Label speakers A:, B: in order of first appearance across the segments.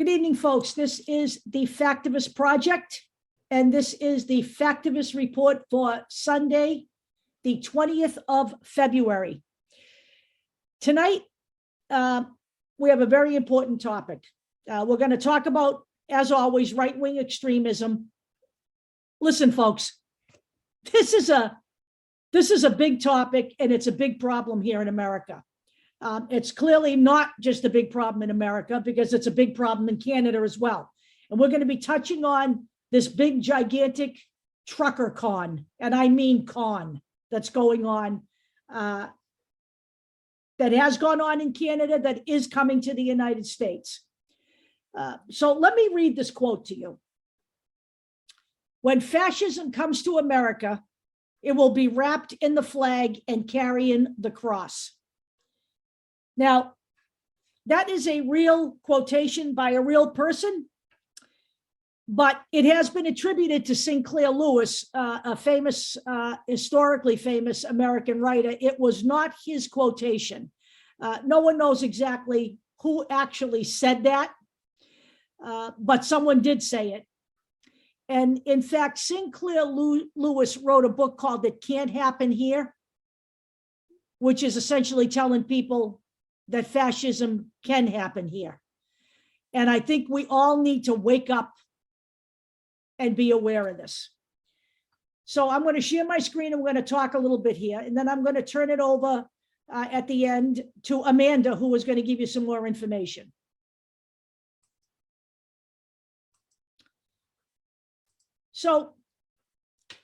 A: Good evening, folks. This is the Factivist Project, and this is the Factivist Report for Sunday, the 20th of February. Tonight, we have a very important topic. We're going to talk about, as always, right-wing extremism. Listen, folks, this is a big topic, and it's a big problem here in America. It's clearly not just a big problem in America, because it's a big problem in Canada as well. And we're going to be touching on this big, gigantic trucker con, and I mean con, that's going on, that has gone on in Canada, that is coming to the United States. So let me read this quote to you. When fascism comes to America, it will be wrapped in the flag and carrying the cross. Now, that is a real quotation by a real person, but it has been attributed to Sinclair Lewis, a famous, historically famous American writer. It was not his quotation. No one knows exactly who actually said that, but someone did say it. And in fact, Sinclair Lewis wrote a book called It Can't Happen Here, which is essentially telling people that fascism can happen here. And I think we all need to wake up and be aware of this. So I'm going to share my screen and we're going to talk a little bit here. And then I'm going to turn it over at the end to Amanda, who is going to give you some more information. So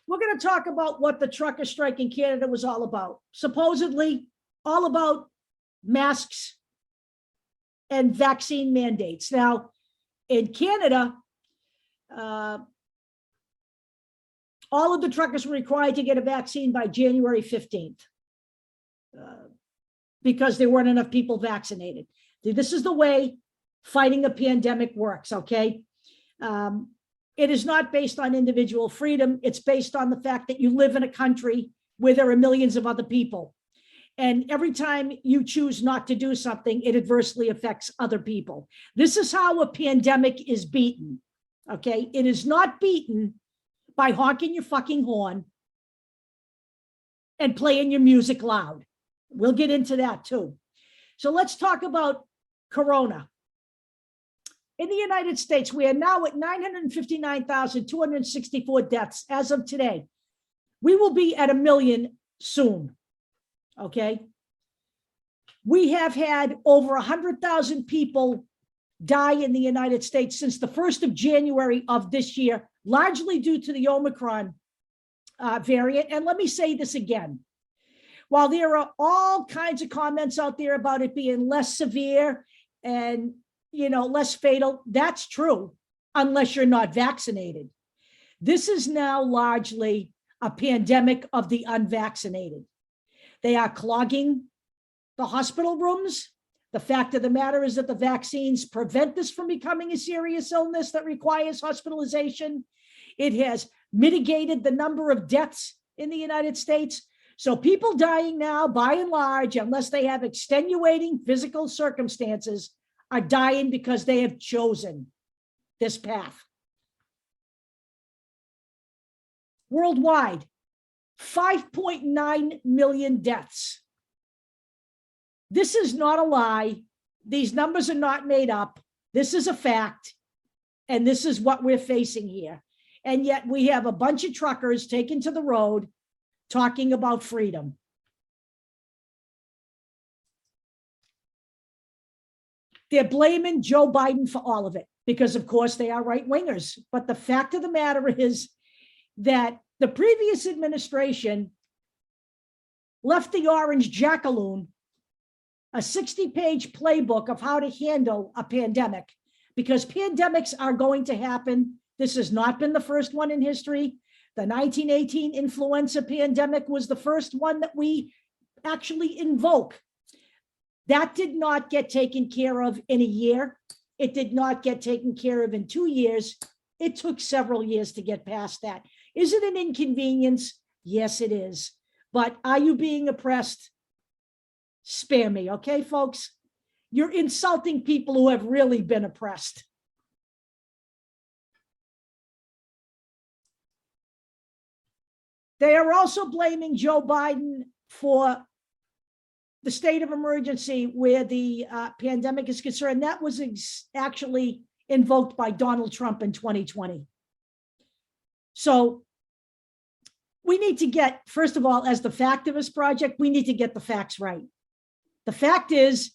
A: we're going to talk about what the trucker strike in Canada was all about. Supposedly all about masks and vaccine mandates. Now, in Canada, all of the truckers were required to get a vaccine by January 15th because there weren't enough people vaccinated. This is the way fighting a pandemic works, okay? It is not based on individual freedom. It's based on the fact that you live in a country where there are millions of other people. And every time you choose not to do something, it adversely affects other people. This is how a pandemic is beaten, okay? It is not beaten by honking your fucking horn and playing your music loud. We'll get into that too. So let's talk about Corona. In the United States, we are now at 959,264 deaths as of today. We will be at 1 million soon. Okay. We have had over 100,000 people die in the United States since the 1st of January of this year, largely due to the Omicron variant. And let me say this again. While there are all kinds of comments out there about it being less severe and, you know, less fatal, that's true, unless you're not vaccinated. This is now largely a pandemic of the unvaccinated. They are clogging the hospital rooms. The fact of the matter is that the vaccines prevent this from becoming a serious illness that requires hospitalization. It has mitigated the number of deaths in the United States. So people dying now, by and large, unless they have extenuating physical circumstances, are dying because they have chosen this path. Worldwide, 5.9 million deaths. This is not a lie. These numbers are not made up. This is a fact. And this is what we're facing here. And yet we have a bunch of truckers taken to the road talking about freedom. They're blaming Joe Biden for all of it because, of course, they are right-wingers. But the fact of the matter is that the previous administration left the orange jackaloon a 60-page playbook of how to handle a pandemic, because pandemics are going to happen. This has not been the first one in history. The 1918 influenza pandemic was the first one that we actually invoke. That did not get taken care of in a year. It did not get taken care of in 2 years. It took several years to get past that. Is it an inconvenience? Yes, it is. But are you being oppressed? Spare me, okay, folks? You're insulting people who have really been oppressed. They are also blaming Joe Biden for the state of emergency where the pandemic is concerned. That was actually invoked by Donald Trump in 2020. So we need to get, first of all, as the Factivist Project, we need to get the facts right. The fact is,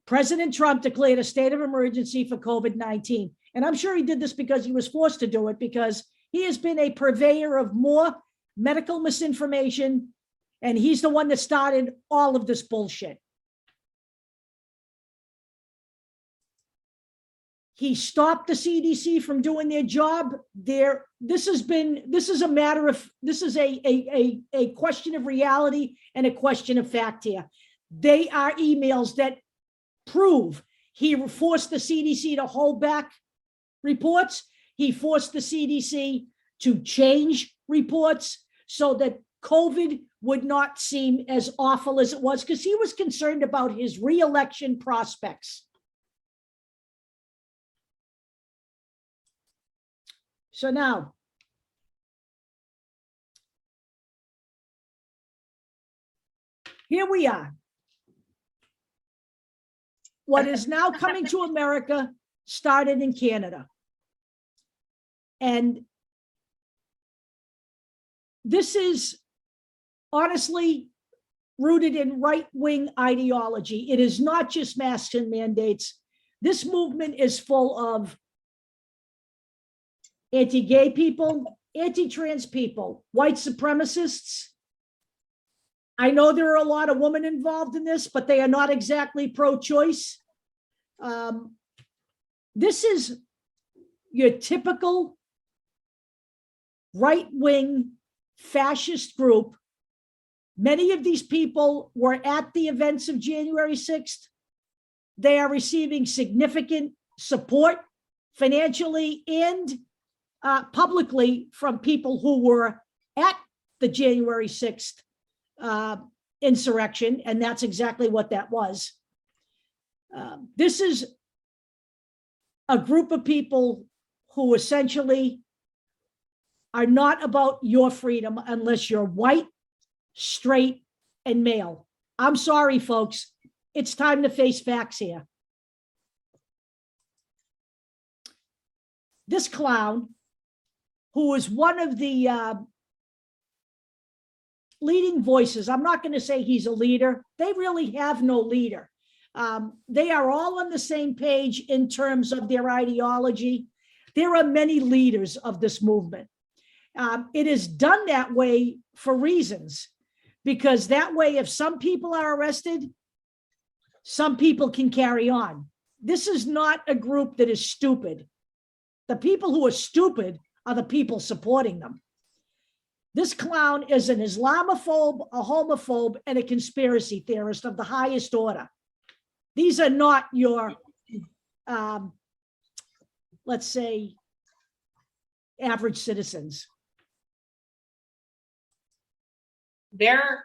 A: President Trump declared a state of emergency for COVID-19. And I'm sure he did this because he was forced to do it, because he has been a purveyor of more medical misinformation, and he's the one that started all of this bullshit. He stopped the CDC from doing their job. This is a matter of, this is a question of reality and a question of fact here. They are emails that prove he forced the CDC to hold back reports. He forced the CDC to change reports so that COVID would not seem as awful as it was, because he was concerned about his re-election prospects. So now, here we are. What is now coming to America started in Canada. And this is honestly rooted in right-wing ideology. It is not just masks and mandates. This movement is full of anti-gay people, anti-trans people, white supremacists. I know there are a lot of women involved in this, but they are not exactly pro-choice. This is your typical right-wing fascist group. Many of these people were at the events of January 6th. They are receiving significant support financially and publicly from people who were at the January 6th insurrection, and that's exactly what that was. This is a group of people who essentially are not about your freedom unless you're white, straight, and male. I'm sorry, folks. It's time to face facts here. This clown, who is one of the leading voices, I'm not going to say he's a leader. They really have no leader. They are all on the same page in terms of their ideology. There are many leaders of this movement. It is done that way for reasons, because that way, if some people are arrested, some people can carry on. This is not a group that is stupid. The people who are stupid are the people supporting them. This clown is an Islamophobe, a homophobe, and a conspiracy theorist of the highest order. These are not your, let's say, average citizens.
B: They're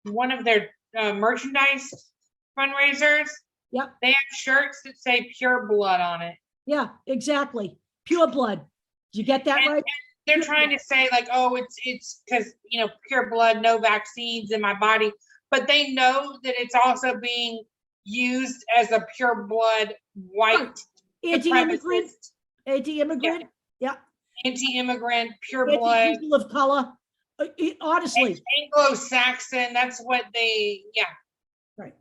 B: one of their merchandise fundraisers.
A: Yep.
B: They have shirts that say pure blood on it.
A: Yeah, exactly. Pure blood. Did you get that right?
B: And they're
A: pure
B: trying
A: blood.
B: to say like, oh, it's because, you know, pure blood, no vaccines in my body. But they know that it's also being used as a pure blood white
A: Anti-immigrant. Anti-immigrant. Yeah.
B: Anti-immigrant, pure blood.
A: Anti-people of color. Honestly.
B: Anglo-Saxon, that's what they, yeah.
A: Right.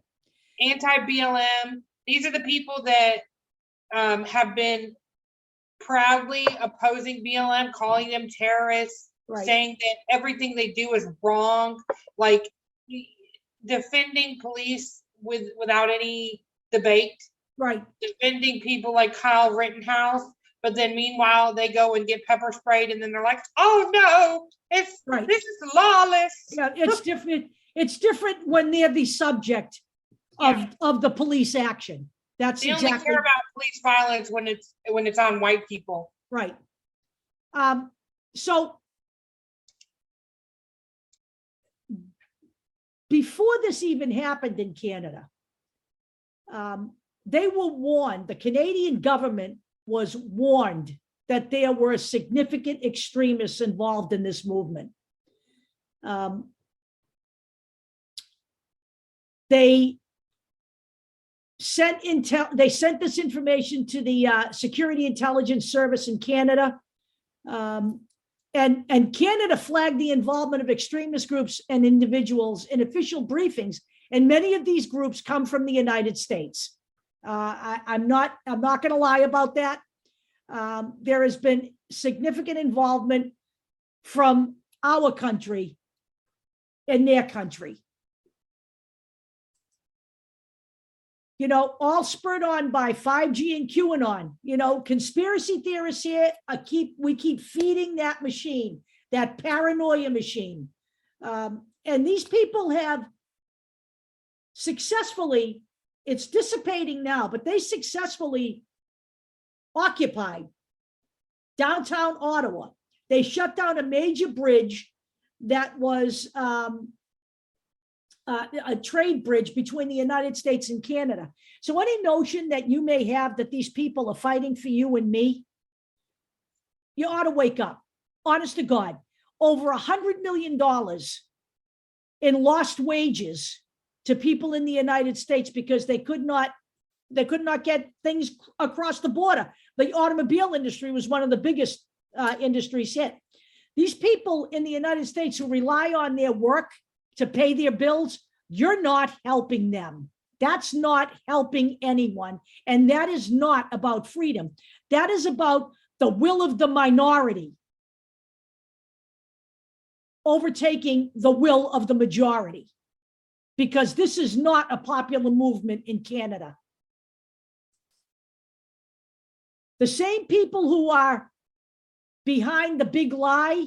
B: Anti-BLM. These are the people that have been proudly opposing BLM, calling them terrorists,
A: Right.
B: saying that everything they do is wrong, like defending police without any debate,
A: Right.
B: defending people like Kyle Rittenhouse, but then meanwhile they go and get pepper sprayed, and then they're like, "Oh no, it's
A: Right.
B: this is lawless."
A: Yeah, it's different. It's different when they're the subject of the police action. That's
B: They
A: exactly
B: only care about police violence when it's on white people.
A: right. So before this even happened in Canada, they were warned. The Canadian government was warned that there were significant extremists involved in this movement. They sent this information to the Security Intelligence Service in Canada. And Canada flagged the involvement of extremist groups and individuals in official briefings. And many of these groups come from the United States. I'm not going to lie about that. There has been significant involvement from our country in their country. You know, all spurred on by 5G and QAnon. You know, conspiracy theorists here we keep feeding that machine, that paranoia machine. And these people have successfully, it's dissipating now, but they successfully occupied downtown Ottawa. They shut down a major bridge that was a trade bridge between the United States and Canada. So any notion that you may have that these people are fighting for you and me, you ought to wake up. Honest to God, over $100 million in lost wages to people in the United States because they could not get things across the border. The automobile industry was one of the biggest industries hit. These people in the United States who rely on their work to pay their bills, you're not helping them. That's not helping anyone. And that is not about freedom. That is about the will of the minority overtaking the will of the majority, because this is not a popular movement in Canada. The same people who are behind the big lie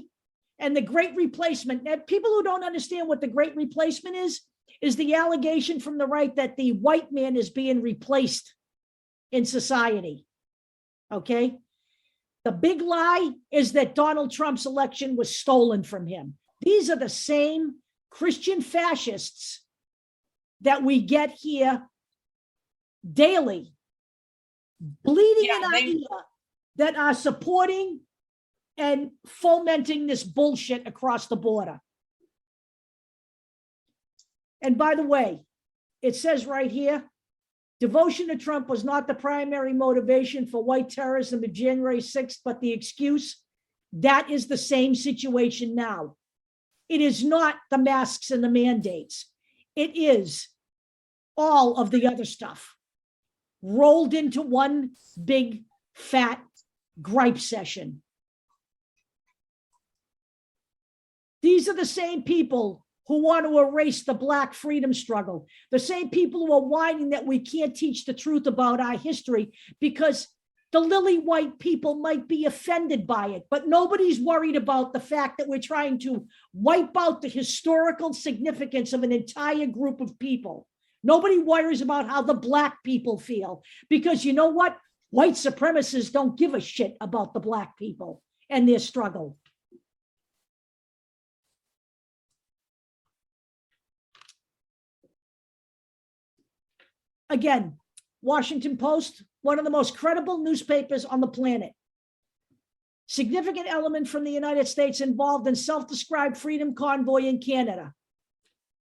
A: and the great replacement, and people who don't understand what the great replacement is the allegation from the right that the white man is being replaced in society. Okay? The big lie is that Donald Trump's election was stolen from him. These are the same Christian fascists that we get here daily, bleeding an idea that are supporting and fomenting this bullshit across the border. And by the way, it says right here, devotion to Trump was not the primary motivation for white terrorism of January 6th, but the excuse. That is the same situation now. It is not the masks and the mandates. It is all of the other stuff rolled into one big fat gripe session. These are the same people who want to erase the Black freedom struggle, the same people who are whining that we can't teach the truth about our history because the lily white people might be offended by it, but nobody's worried about the fact that we're trying to wipe out the historical significance of an entire group of people. Nobody worries about how the Black people feel, because you know what? White supremacists don't give a shit about the Black people and their struggle. Again, Washington Post, one of the most credible newspapers on the planet. Significant element from the United States involved in self-described freedom convoy in Canada.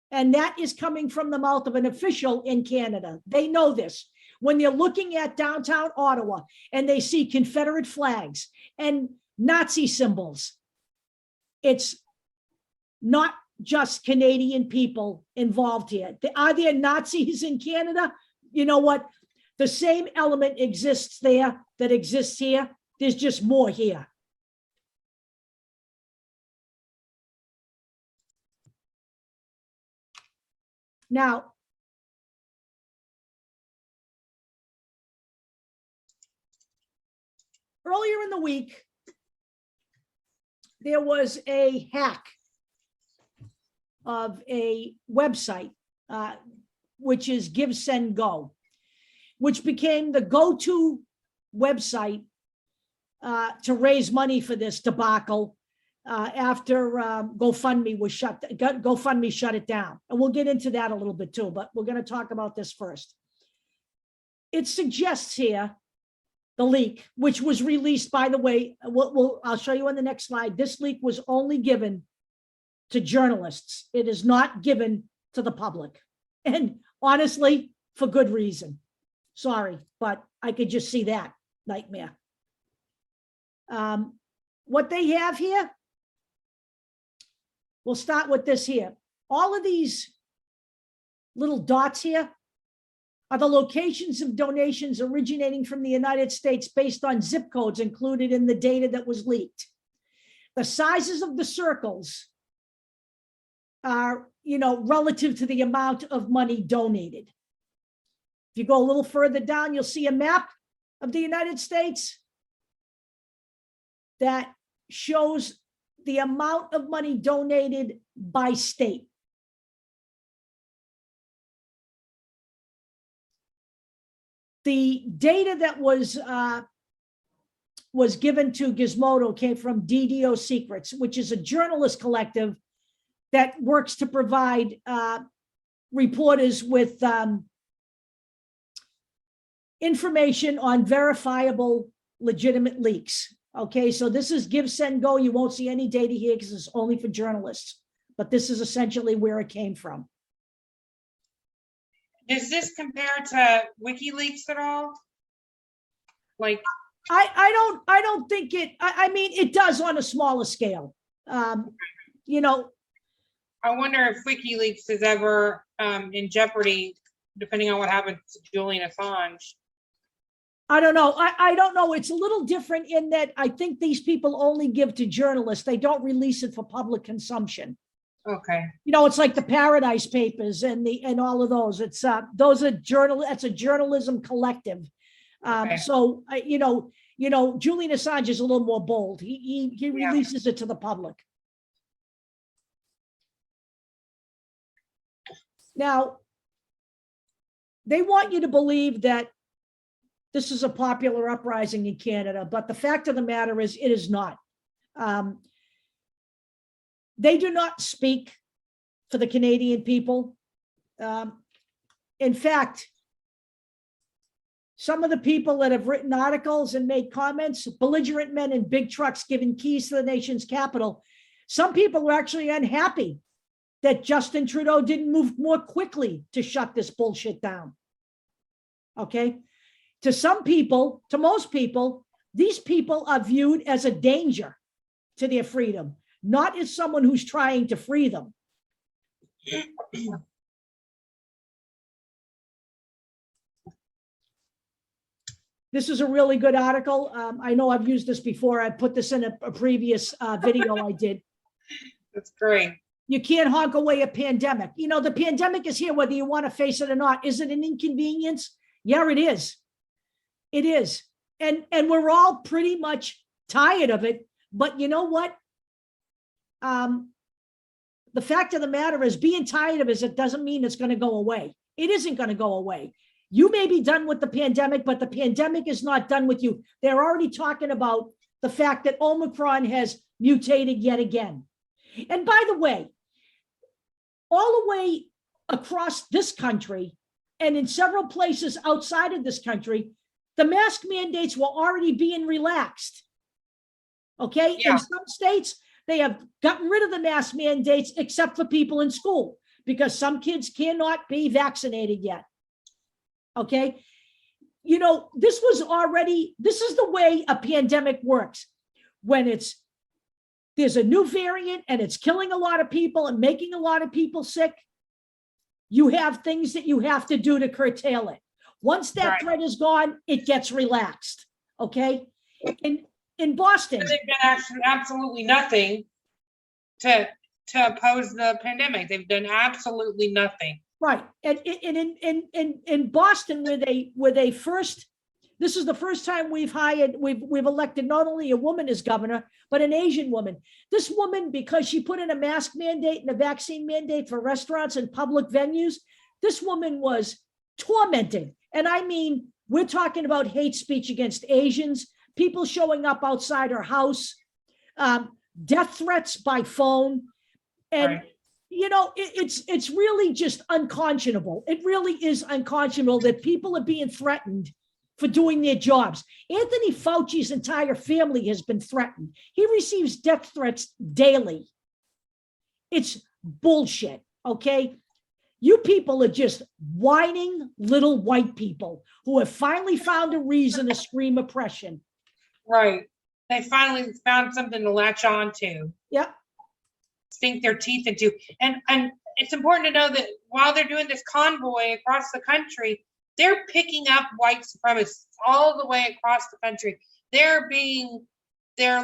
A: And that is coming from the mouth of an official in Canada. They know this. When they're looking at downtown Ottawa and they see Confederate flags and Nazi symbols, it's not just Canadian people involved here. Are there Nazis in Canada? You know what? The same element exists there that exists here. There's just more here. Now, earlier in the week, there was a hack of a website, which is Give, Send, Go, which became the go-to website to raise money for this debacle after GoFundMe shut it down. And we'll get into that a little bit too, but we're going to talk about this first. It suggests here the leak, which was released, by the way, I'll show you on the next slide. This leak was only given to journalists. It is not given to the public. And honestly, for good reason. Sorry, but I could just see that nightmare. What they have here, we'll start with this here. All of these little dots here are the locations of donations originating from the United States based on zip codes included in the data that was leaked. The sizes of the circles are, relative to the amount of money donated. If you go a little further down, you'll see a map of the United States that shows the amount of money donated by state. The data that was given to Gizmodo came from DDO Secrets, which is a journalist collective that works to provide reporters with information on verifiable, legitimate leaks. Okay, so this is give, send, go. You won't see any data here because it's only for journalists, but this is essentially where it came from.
B: Does this compare to WikiLeaks at all? Like,
A: I don't think it. I mean, it does on a smaller scale.
B: I wonder if WikiLeaks is ever in jeopardy, depending on what happens to Julian Assange.
A: I don't know. I don't know. It's a little different in that I think these people only give to journalists. They don't release it for public consumption.
B: Okay.
A: It's like the Paradise Papers and all of those. It's those are that's a journalism collective.
B: Okay.
A: So Julian Assange is a little more bold. He releases it to the public. Now, they want you to believe that this is a popular uprising in Canada, but the fact of the matter is it is not. They do not speak for the Canadian people. In fact, some of the people that have written articles and made comments, belligerent men in big trucks giving keys to the nation's capital, some people are actually unhappy that Justin Trudeau didn't move more quickly to shut this bullshit down. Okay? To some people, to most people, these people are viewed as a danger to their freedom, not as someone who's trying to free them. This is a really good article. I know I've used this before. I put this in a previous video I did.
B: That's great.
A: You can't honk away a pandemic. The pandemic is here, whether you want to face it or not. Is it an inconvenience? Yeah, it is. It is. And we're all pretty much tired of it. But you know what? The fact of the matter is, being tired of it doesn't mean it's going to go away. It isn't going to go away. You may be done with the pandemic, but the pandemic is not done with you. They're already talking about the fact that Omicron has mutated yet again. And by the way, all the way across this country and in several places outside of this country, the mask mandates were already being relaxed. Okay?
B: Yeah.
A: In some states, they have gotten rid of the mask mandates except for people in school because some kids cannot be vaccinated yet. Okay? This is the way a pandemic works. When there's a new variant and it's killing a lot of people and making a lot of people sick, you have things that you have to do to curtail it. Once that threat is gone, it gets relaxed. Okay? In Boston,
B: they've done absolutely nothing to oppose the pandemic. They've done absolutely nothing.
A: Right. And in Boston, where they first, this is the first time we've elected not only a woman as governor, but an Asian woman. This woman, because she put in a mask mandate and a vaccine mandate for restaurants and public venues, this woman was tormented. And I mean, we're talking about hate speech against Asians, people showing up outside her house, death threats by phone. And, it's really just unconscionable. It really is unconscionable that people are being threatened for doing their jobs. Anthony Fauci's entire family has been threatened. He receives death threats daily. It's bullshit, okay? You people are just whining little white people who have finally found a reason to scream oppression.
B: Right. They finally found something to latch on to.
A: Yep.
B: Sink their teeth into. And it's important to know that while they're doing this convoy across the country, they're picking up white supremacists all the way across the country. They're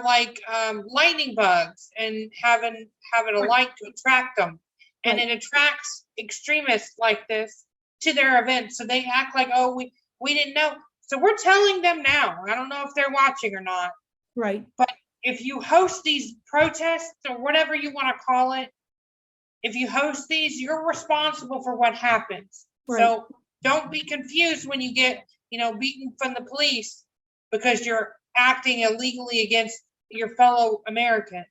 B: like lightning bugs and having a light to attract them. And it attracts extremists like this to their events. So they act like, oh, we didn't know. So we're telling them now. I don't know if they're watching or not.
A: Right.
B: But if you host these protests or whatever you want to call it, if you host these, you're responsible for what happens. Right. So don't be confused when you get, beaten from the police because you're acting illegally against your fellow Americans.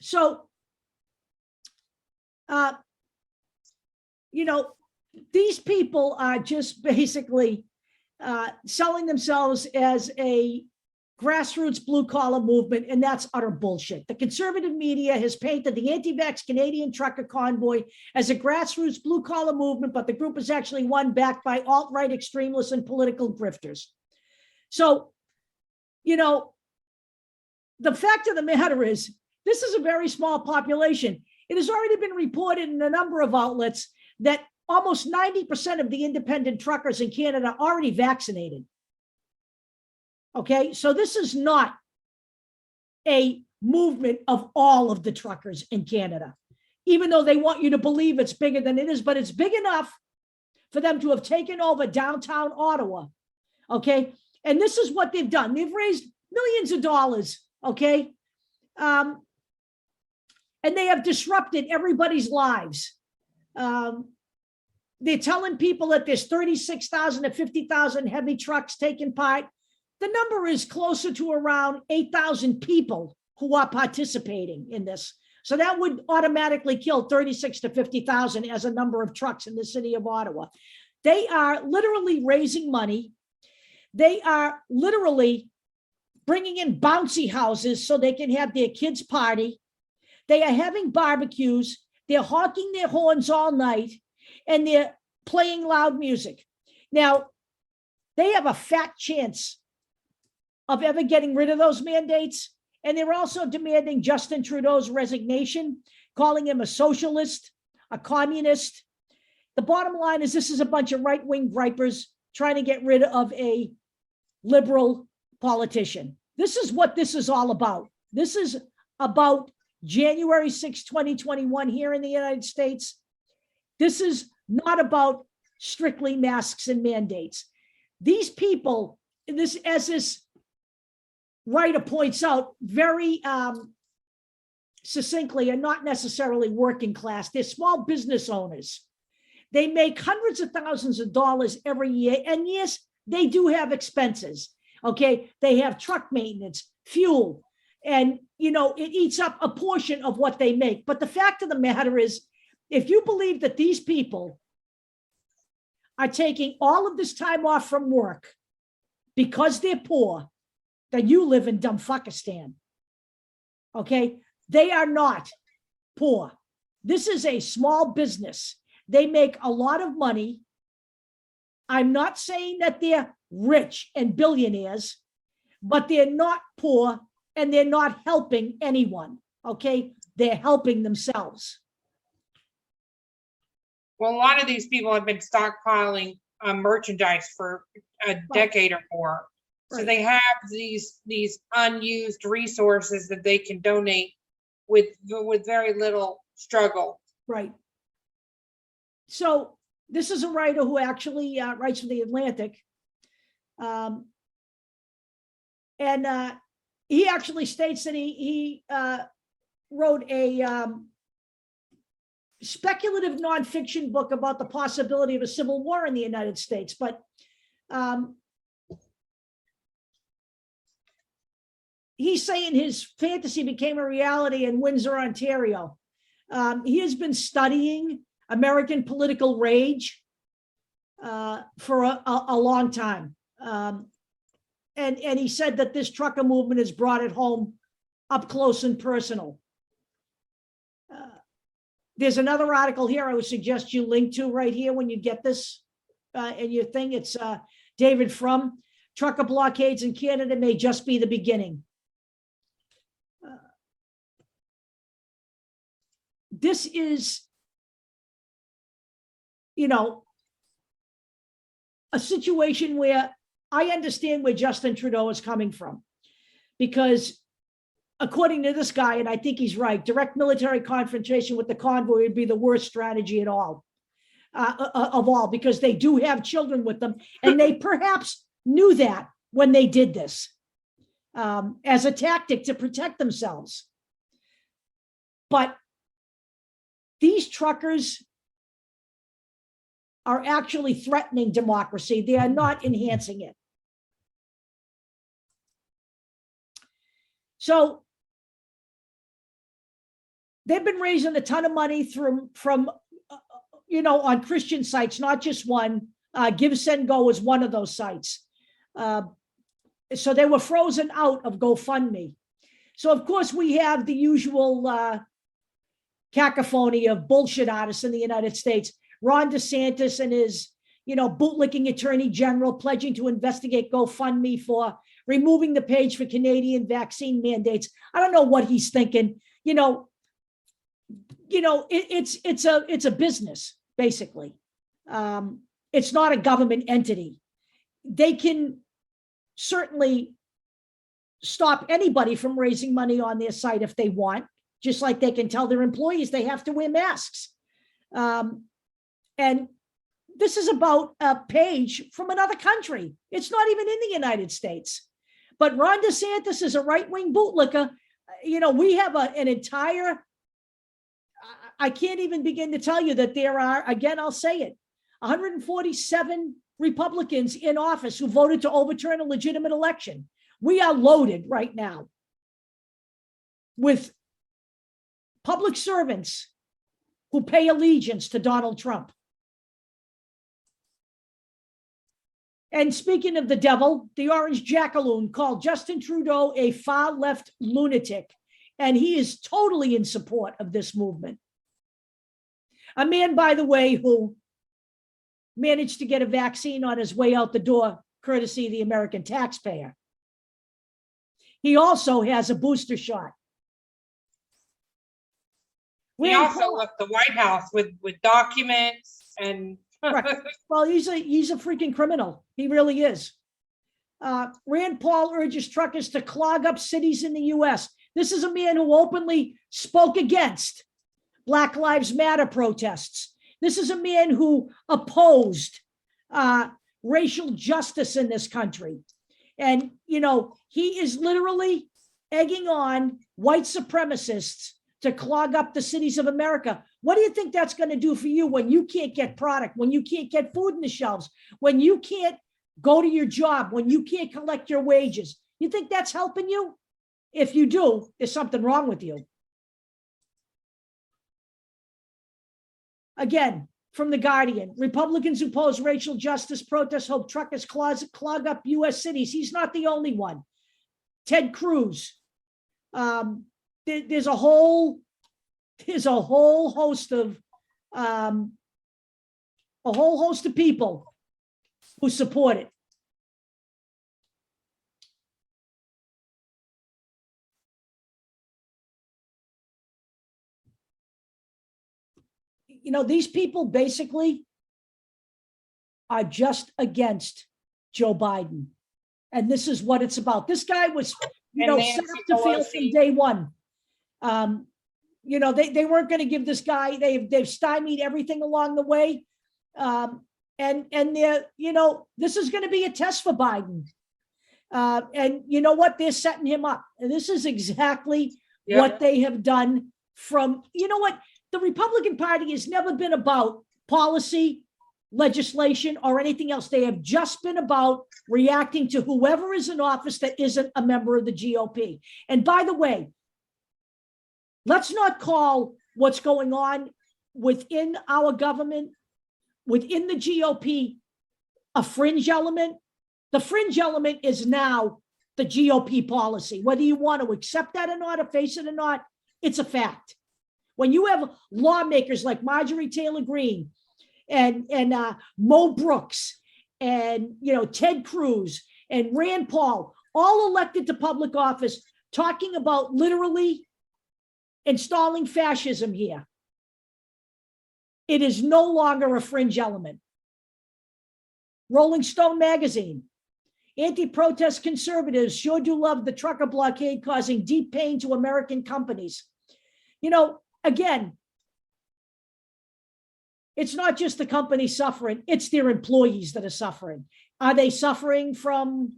A: So, these people are just basically selling themselves as a grassroots blue-collar movement, and that's utter bullshit. The conservative media has painted the anti-vax Canadian Trucker Convoy as a grassroots blue-collar movement, but the group is actually one backed by alt-right extremists and political grifters. So, the fact of the matter is, this is a very small population. It has already been reported in a number of outlets that almost 90% of the independent truckers in Canada are already vaccinated. Okay, so this is not a movement of all of the truckers in Canada, even though they want you to believe it's bigger than it is, but it's big enough for them to have taken over downtown Ottawa. Okay, and this is what they've done. They've raised millions of dollars. Okay, and they have disrupted everybody's lives. They're telling people that there's 36,000 to 50,000 heavy trucks taking part. The number is closer to around 8,000 people who are participating in this. So that would automatically kill 36 to 50,000 as a number of trucks in the city of Ottawa. They are literally raising money. They are literally bringing in bouncy houses so they can have their kids' party. They are having barbecues. They're honking their horns all night, and they're playing loud music. Now, they have a fat chance of ever getting rid of those mandates. And they're also demanding Justin Trudeau's resignation, calling him a socialist, a communist. The bottom line is this is a bunch of right-wing gripers trying to get rid of a liberal politician. This is what this is all about. This is about January 6, 2021 here in the United States. This is not about strictly masks and mandates. These people, as this writer points out very succinctly, are not necessarily working class. They're small business owners. They make hundreds of thousands of dollars every year. And yes, they do have expenses. Okay. They have truck maintenance, fuel, and, it eats up a portion of what they make. But the fact of the matter is, if you believe that these people are taking all of this time off from work because they're poor, then you live in Dumbfuckistan. Okay? They are not poor. This is a small business. They make a lot of money. I'm not saying that they're rich and billionaires, but they're not poor and they're not helping anyone. Okay? They're helping themselves.
B: Well, a lot of these people have been stockpiling merchandise for a decade or more. So they have these unused resources that they can donate with very little struggle. Right.
A: So this is a writer who actually writes for The Atlantic. And he actually states that he wrote a speculative nonfiction book about the possibility of a civil war in the United States. But he's saying his fantasy became a reality in Windsor, Ontario. He has been studying American political rage for a long time. And he said that this trucker movement has brought it home up close and personal. There's another article here I would suggest you link to right here when you get this in your thing. It's David Frum, trucker blockades in Canada may just be the beginning. This is, a situation where I understand where Justin Trudeau is coming from, because according to this guy, and I think he's right, direct military confrontation with the convoy would be the worst strategy at all, of all, because they do have children with them, and they perhaps knew that when they did this as a tactic to protect themselves. But these truckers are actually threatening democracy. They are not enhancing it. So they've been raising a ton of money from on Christian sites, not just one. Give, Send, Go is one of those sites. So they were frozen out of GoFundMe. So of course we have the usual cacophony of bullshit artists in the United States. Ron DeSantis and his, bootlicking attorney general pledging to investigate GoFundMe for removing the page for Canadian vaccine mandates. I don't know what he's thinking. It's a business, basically. It's not a government entity. They can certainly stop anybody from raising money on their site if they want, just like they can tell their employees they have to wear masks. And this is about a page from another country. It's not even in the United States. But Ron DeSantis is a right-wing bootlicker. We have an entire, I can't even begin to tell you that there are, again, I'll say it, 147 Republicans in office who voted to overturn a legitimate election. We are loaded right now with public servants who pay allegiance to Donald Trump. And speaking of the devil, the orange jackaloon called Justin Trudeau a far-left lunatic, and he is totally in support of this movement. A man, by the way, who managed to get a vaccine on his way out the door, courtesy of the American taxpayer. He also has a booster shot.
B: He also left the White House with documents and.
A: Right. Well, he's a freaking criminal. He really is. Rand Paul urges truckers to clog up cities in the U.S. This is a man who openly spoke against Black Lives Matter protests. This is a man who opposed racial justice in this country. And, he is literally egging on white supremacists to clog up the cities of America. What do you think that's going to do for you when you can't get product, when you can't get food in the shelves, when you can't go to your job, when you can't collect your wages? You think that's helping you? If you do, there's something wrong with you. Again, from The Guardian, Republicans who oppose racial justice protests hope truckers clog up U.S. cities. He's not the only one. Ted Cruz. There's a whole host of people who support it. These people basically are just against Joe Biden. And this is what it's about. This guy was, set up to fail from day one. They weren't going to give this guy, they've stymied everything along the way. And they're, this is going to be a test for Biden. And you know what? They're setting him up. And this is exactly what they have done from, the Republican Party has never been about policy, legislation, or anything else. They have just been about reacting to whoever is in office that isn't a member of the GOP. And by the way, let's not call what's going on within our government, within the GOP, a fringe element. The fringe element is now the GOP policy. Whether you want to accept that or not, or face it or not, it's a fact. When you have lawmakers like Marjorie Taylor Greene and Mo Brooks and Ted Cruz and Rand Paul, all elected to public office, talking about literally installing fascism here, it is no longer a fringe element. Rolling Stone magazine, anti-protest conservatives sure do love the trucker blockade, causing deep pain to American companies. Again, it's not just the company suffering, it's their employees that are suffering. Are they suffering from,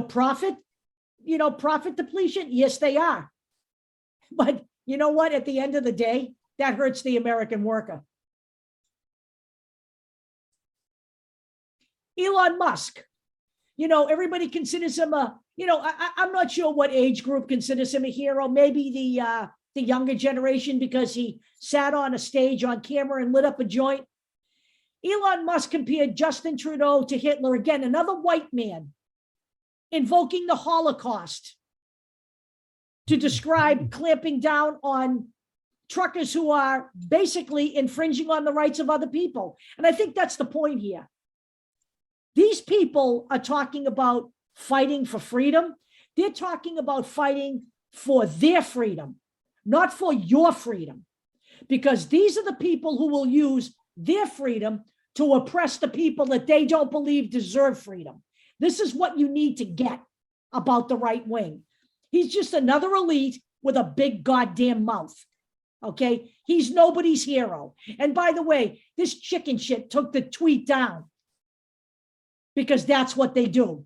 A: profit depletion? Yes, they are. But you know what? At the end of the day, that hurts the American worker. Elon Musk, everybody considers him I'm not sure what age group considers him a hero. Maybe the younger generation, because he sat on a stage on camera and lit up a joint. Elon Musk compared Justin Trudeau to Hitler, again, another white man, invoking the Holocaust to describe clamping down on truckers who are basically infringing on the rights of other people. And I think that's the point here. These people are talking about fighting for freedom. They're talking about fighting for their freedom, not for your freedom, because these are the people who will use their freedom to oppress the people that they don't believe deserve freedom. This is what you need to get about the right wing. He's just another elite with a big goddamn mouth. Okay? He's nobody's hero. And by the way, this chicken shit took the tweet down because that's what they do.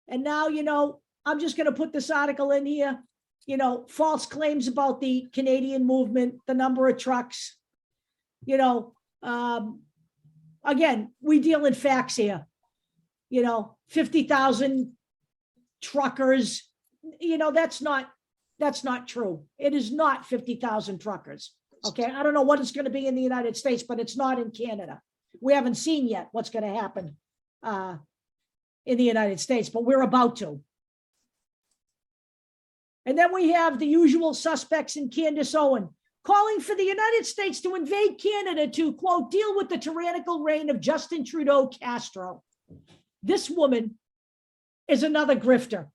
A: And now, I'm just going to put this article in here. False claims about the Canadian movement, the number of trucks. Again, we deal in facts here. 50,000 truckers. That's not true. It is not 50,000 truckers. Okay, I don't know what it's going to be in the United States, but it's not in Canada. We haven't seen yet what's going to happen in the United States, but we're about to. And then we have the usual suspects in Candace Owen, calling for the United States to invade Canada to, quote, deal with the tyrannical reign of Justin Trudeau Castro. This woman is another grifter.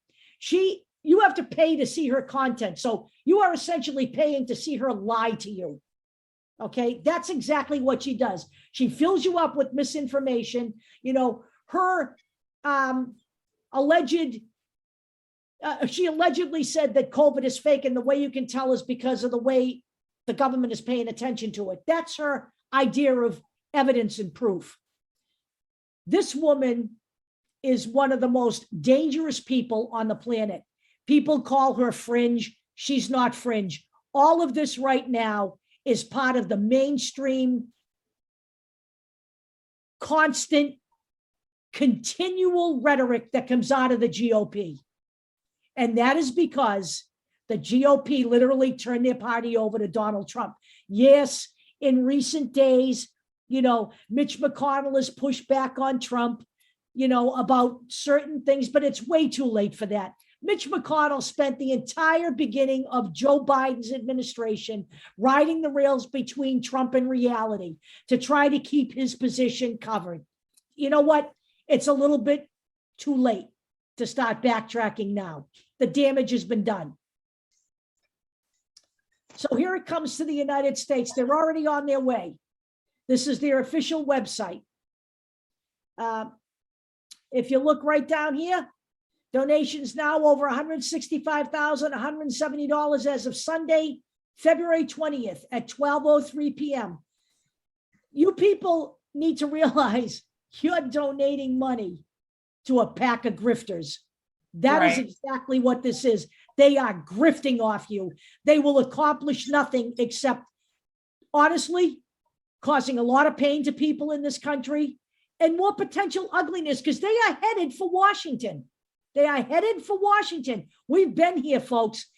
A: You have to pay to see her content. So you are essentially paying to see her lie to you. Okay, that's exactly what she does. She fills you up with misinformation. Her she allegedly said that COVID is fake, and the way you can tell is because of the way the government is paying attention to it. That's her idea of evidence and proof. This woman is one of the most dangerous people on the planet. People call her fringe. She's not fringe. All of this right now is part of the mainstream, constant, continual rhetoric that comes out of the GOP. And that is because the GOP literally turned their party over to Donald Trump. Yes, in recent days, Mitch McConnell has pushed back on Trump, about certain things, but it's way too late for that. Mitch McConnell spent the entire beginning of Joe Biden's administration riding the rails between Trump and reality to try to keep his position covered. You know what? It's a little bit too late to start backtracking now. The damage has been done. So here it comes to the United States. They're already on their way. This is their official website. If you look right down here, donations now over $165,170 as of Sunday, February 20th at 12:03 p.m. You people need to realize you're donating money to a pack of grifters. That is exactly what this is. They are grifting off you. They will accomplish nothing except, honestly, causing a lot of pain to people in this country and more potential ugliness, because they are headed for Washington. They are headed for Washington. We've been here, folks.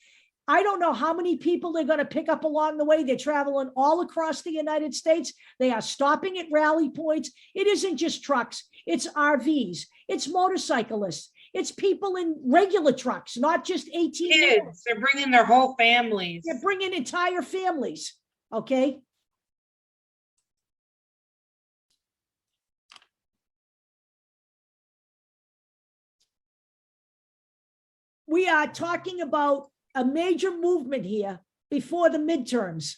A: I don't know how many people they're going to pick up along the way. They're traveling all across the United States. They are stopping at rally points. It isn't just trucks. It's RVs. It's motorcyclists. It's people in regular trucks, not just 18
B: Kids, they're bringing their whole families.
A: They're bringing entire families. Okay. We are talking about a major movement here before the midterms.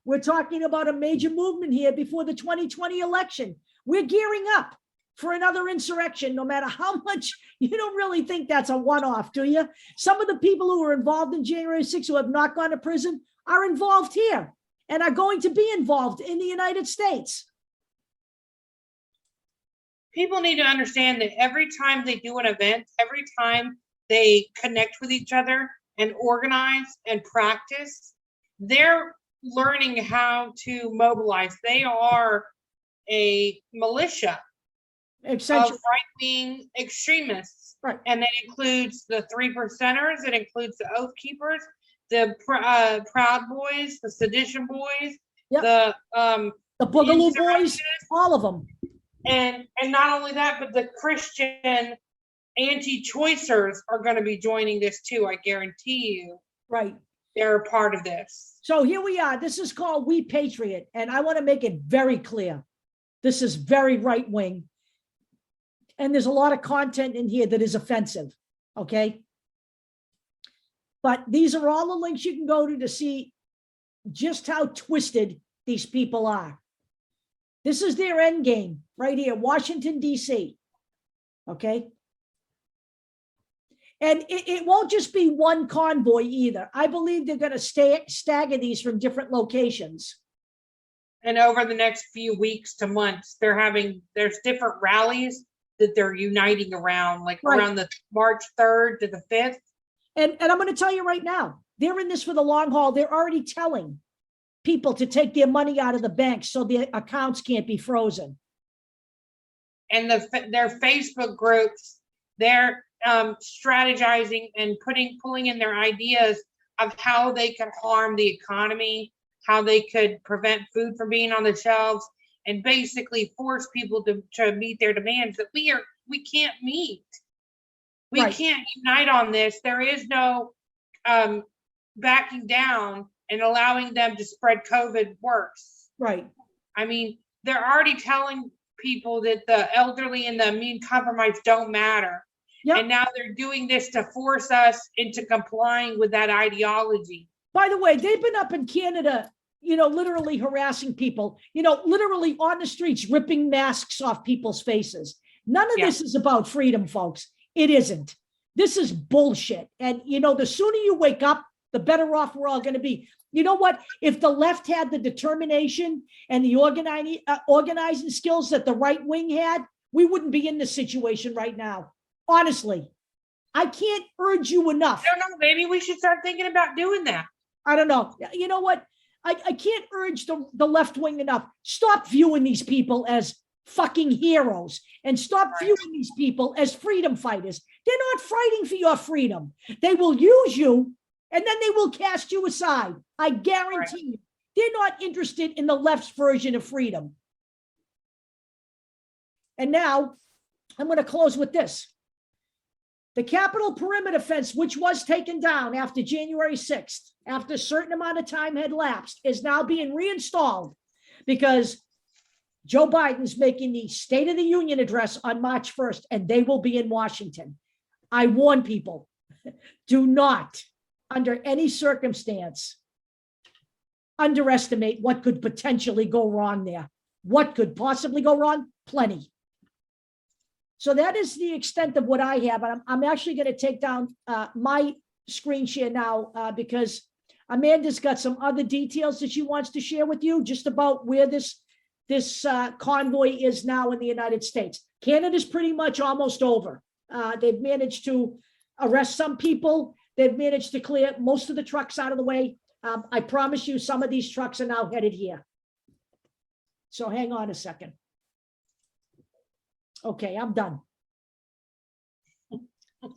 A: We're talking about a major movement here before the 2020 election. We're gearing up for another insurrection, no matter how much you don't really think that's a one-off, do you? Some of the people who were involved in January 6th who have not gone to prison are involved here and are going to be involved in the United States.
B: People need to understand that every time they do an event, every time they connect with each other and organize and practice, they're learning how to mobilize. They are a militia of right-wing extremists.
A: Right.
B: And that includes the 3%ers, it includes the Oath Keepers, the Proud Boys, the Sedition Boys,
A: Yep.
B: the
A: Boogaloo Boys, all of them.
B: And not only that, but the Christian anti-choicers are going to be joining this too. I guarantee you.
A: Right.
B: They're a part of this.
A: So here we are. This is called We Patriot. And I want to make it very clear. This is very right wing. And there's a lot of content in here that is offensive. Okay. But these are all the links you can go to see just how twisted these people are. This is their end game right here, Washington, D.C. Okay. And it won't just be one convoy either. I believe they're going to stagger these from different locations.
B: And over the next few weeks to months, there's different rallies that they're uniting around, like
A: Right.
B: around the March 3rd to the 5th.
A: And I'm going to tell you right now, they're in this for the long haul. They're already telling people to take their money out of the banks so their accounts can't be frozen.
B: And their Facebook groups, they're strategizing and pulling in their ideas of how they could harm the economy, how they could prevent food from being on the shelves, and basically force people to meet their demands that we can't meet. We
A: Right.
B: can't unite on this. There is no backing down and allowing them to spread COVID worse.
A: Right.
B: I mean, they're already telling people that the elderly and the immune compromised don't matter.
A: Yep.
B: And now they're doing this to force us into complying with that ideology.
A: By the way, they've been up in Canada, literally harassing people, literally on the streets, ripping masks off people's faces. None of this is about freedom, folks. It isn't. This is bullshit. And, the sooner you wake up, the better off we're all going to be. You know what? If the left had the determination and the organizing skills that the right wing had, we wouldn't be in this situation right now. Honestly, I can't urge you enough.
B: I don't know. Maybe we should start thinking about doing that.
A: I don't know. You know what? I can't urge the left wing enough. Stop viewing these people as fucking heroes and stop viewing these people as freedom fighters. They're not fighting for your freedom. They will use you and then they will cast you aside. I guarantee you. They're not interested in the left's version of freedom. And now I'm going to close with this. The Capitol perimeter fence, which was taken down after January 6th, after a certain amount of time had lapsed, is now being reinstalled because Joe Biden's making the State of the Union address on March 1st, and they will be in Washington. I warn people, do not, under any circumstance, underestimate what could potentially go wrong there. What could possibly go wrong? Plenty. So that is the extent of what I have. I'm actually going to take down my screen share now because Amanda's got some other details that she wants to share with you just about where this convoy is now in the United States. Canada's pretty much almost over. They've managed to arrest some people. They've managed to clear most of the trucks out of the way. I promise you some of these trucks are now headed here. So hang on a second. Okay, I'm done.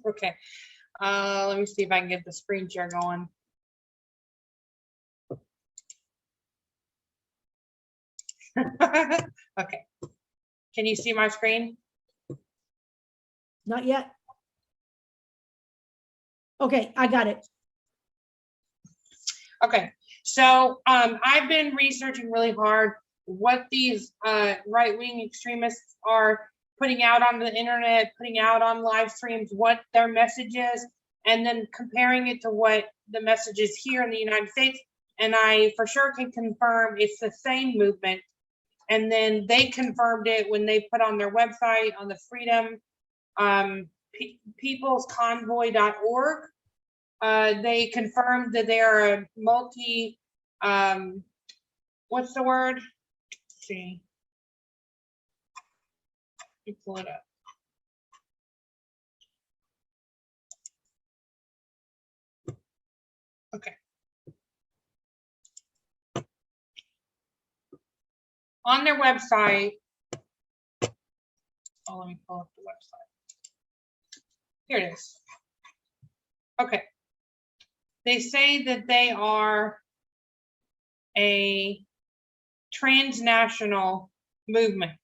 B: Okay. Let me see if I can get the screen share going. Okay. Can you see my screen?
A: Not yet. Okay, I got it.
B: Okay. So I've been researching really hard what these right-wing extremists are putting out on the internet, putting out on live streams, what their message is, and then comparing it to what the message is here in the United States. And I for sure can confirm it's the same movement. And then they confirmed it when they put on their website on the Freedom peoplesconvoy.org. They confirmed that they are a multi, what's the word? Let's see. Let me pull it up. Okay. On their website, oh, let me pull up the website. Here it is. Okay. They say that they are a transnational movement,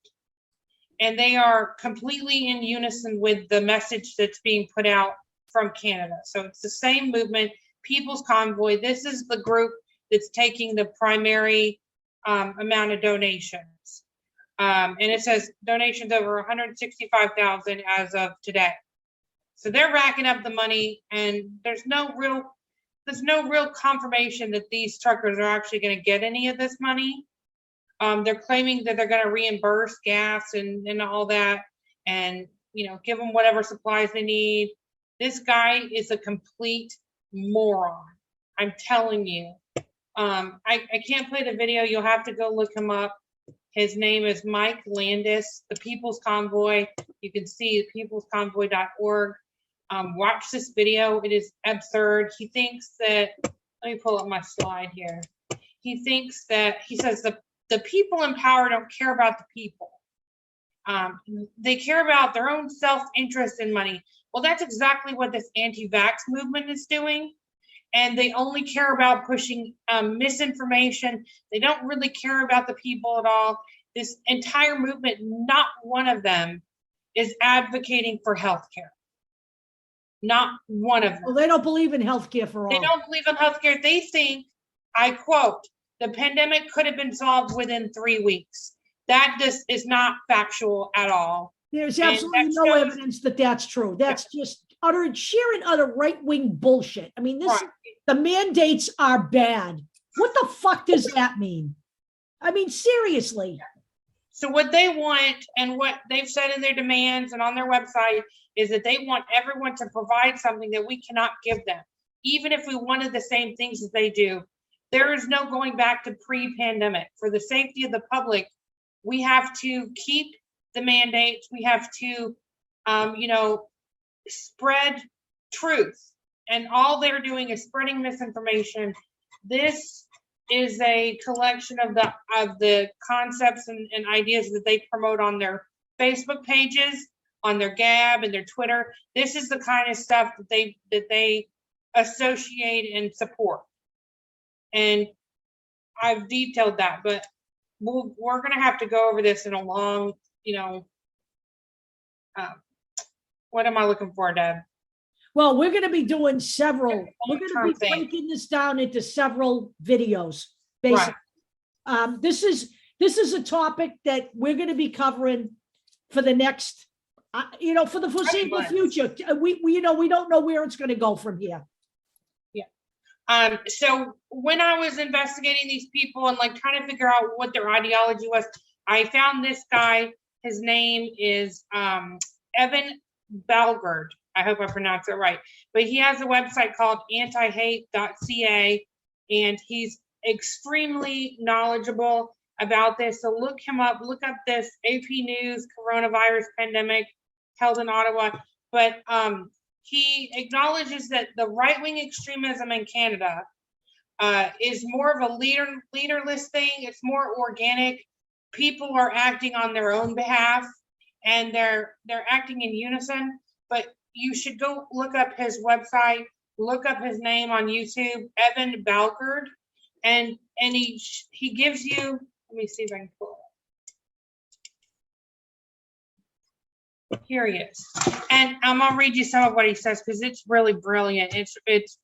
B: and they are completely in unison with the message that's being put out from Canada. So it's the same movement, People's Convoy. This is the group that's taking the primary amount of donations. And it says donations over 165,000 as of today. So they're racking up the money, and there's no real confirmation that these truckers are actually going to get any of this money. They're claiming that they're going to reimburse gas and all that, and give them whatever supplies they need. This guy is a complete moron. I'm telling you. I can't play the video. You'll have to go look him up. His name is Mike Landis, the People's Convoy. You can see peoplesconvoy.org. Watch this video. It is absurd. He thinks that, let me pull up my slide here. He says the people in power don't care about the people. They care about their own self-interest and money. Well, that's exactly what this anti-vax movement is doing. And they only care about pushing misinformation. They don't really care about the people at all. This entire movement, not one of them is advocating for healthcare. Not one of them.
A: Well, they don't believe in healthcare for all.
B: They don't believe in healthcare. They think, I quote, the pandemic could have been solved within 3 weeks. That just is not factual at all.
A: There's absolutely no evidence that that's true. That's just sheer and utter right-wing bullshit. I mean, the mandates are bad. What the fuck does that mean? I mean, seriously.
B: So what they want, and what they've said in their demands and on their website, is that they want everyone to provide something that we cannot give them. Even if we wanted the same things as they do, there is no going back to pre-pandemic. For the safety of the public, we have to keep the mandates. We have to, spread truth. And all they're doing is spreading misinformation. This is a collection of the concepts and ideas that they promote on their Facebook pages, on their Gab and their Twitter. This is the kind of stuff that they associate and support. And I've detailed that, but we're going to have to go over this in a long, what am I looking for, Deb?
A: Well, we're going to be doing several. We're going to be breaking this down into several videos. Basically, right. This is a topic that we're going to be covering for the next, for the foreseeable future. We don't know where it's going to go from here.
B: Yeah. So when I was investigating these people and trying to figure out what their ideology was, I found this guy. His name is Evan Balkard. I hope I pronounced it right. But he has a website called antihate.ca, and he's extremely knowledgeable about this. So look him up. Look up this AP News coronavirus pandemic held in Ottawa. But he acknowledges that the right-wing extremism in Canada is more of a leaderless thing. It's more organic. People are acting on their own behalf, and they're acting in unison. But you should go look up his website, look up his name on YouTube, Evan Balkard, and he gives you, let me see if I can pull it up. Here he is. And I'm gonna read you some of what he says because it's really brilliant. It's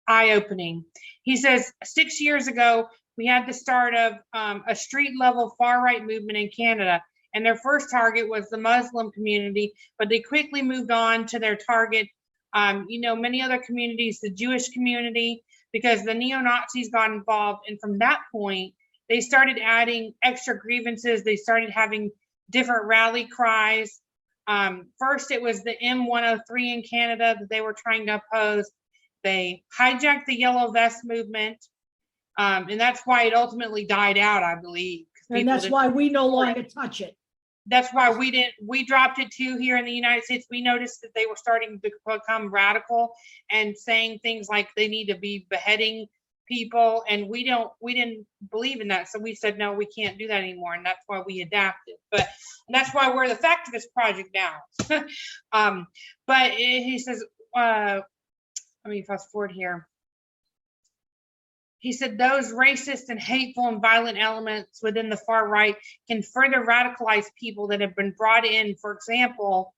B: eye-opening. He says, 6 years ago, we had the start of a street-level far-right movement in Canada, and their first target was the Muslim community, but they quickly moved on to their target, many other communities, the Jewish community, because the neo-Nazis got involved. And from that point, they started adding extra grievances. They started having different rally cries. First, it was the M103 in Canada that they were trying to oppose. They hijacked the Yellow Vest movement, and that's why it ultimately died out, I believe.
A: And that's why we no longer touch it.
B: That's why we dropped it too here in the United States. We noticed that they were starting to become radical and saying things like they need to be beheading people, and we didn't believe in that. So we said, no, we can't do that anymore, and that's why we adapted. But that's why we're the Factivist Project now. But he says, let me fast forward here. He said those racist and hateful and violent elements within the far right can further radicalize people that have been brought in, for example,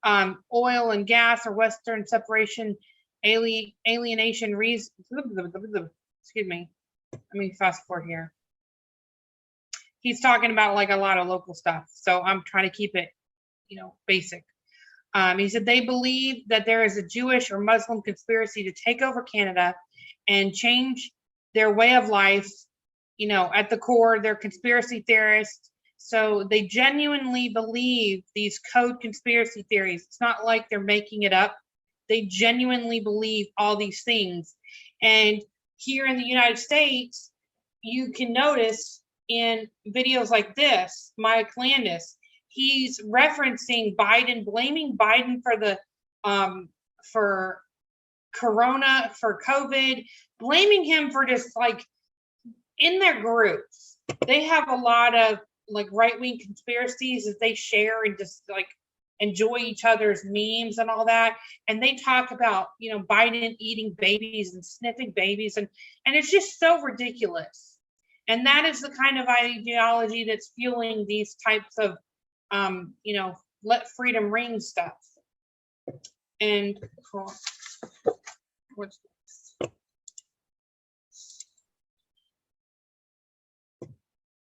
B: oil and gas or Western separation, alienation reasons. Excuse me. Let me fast forward here. He's talking about like a lot of local stuff, so I'm trying to keep it, basic. He said they believe that there is a Jewish or Muslim conspiracy to take over Canada and change their way of life. At the core, they're conspiracy theorists. So they genuinely believe these code conspiracy theories. It's not like they're making it up. They genuinely believe all these things. And here in the United States, you can notice in videos like this, Mike Landis, he's referencing Biden, blaming Biden for the for Corona, for COVID, blaming him for just like in their groups. They have a lot of like right-wing conspiracies that they share and just like enjoy each other's memes and all that. And they talk about, Biden eating babies and sniffing babies. And it's just so ridiculous. And that is the kind of ideology that's fueling these types of, let freedom ring stuff. And what's this?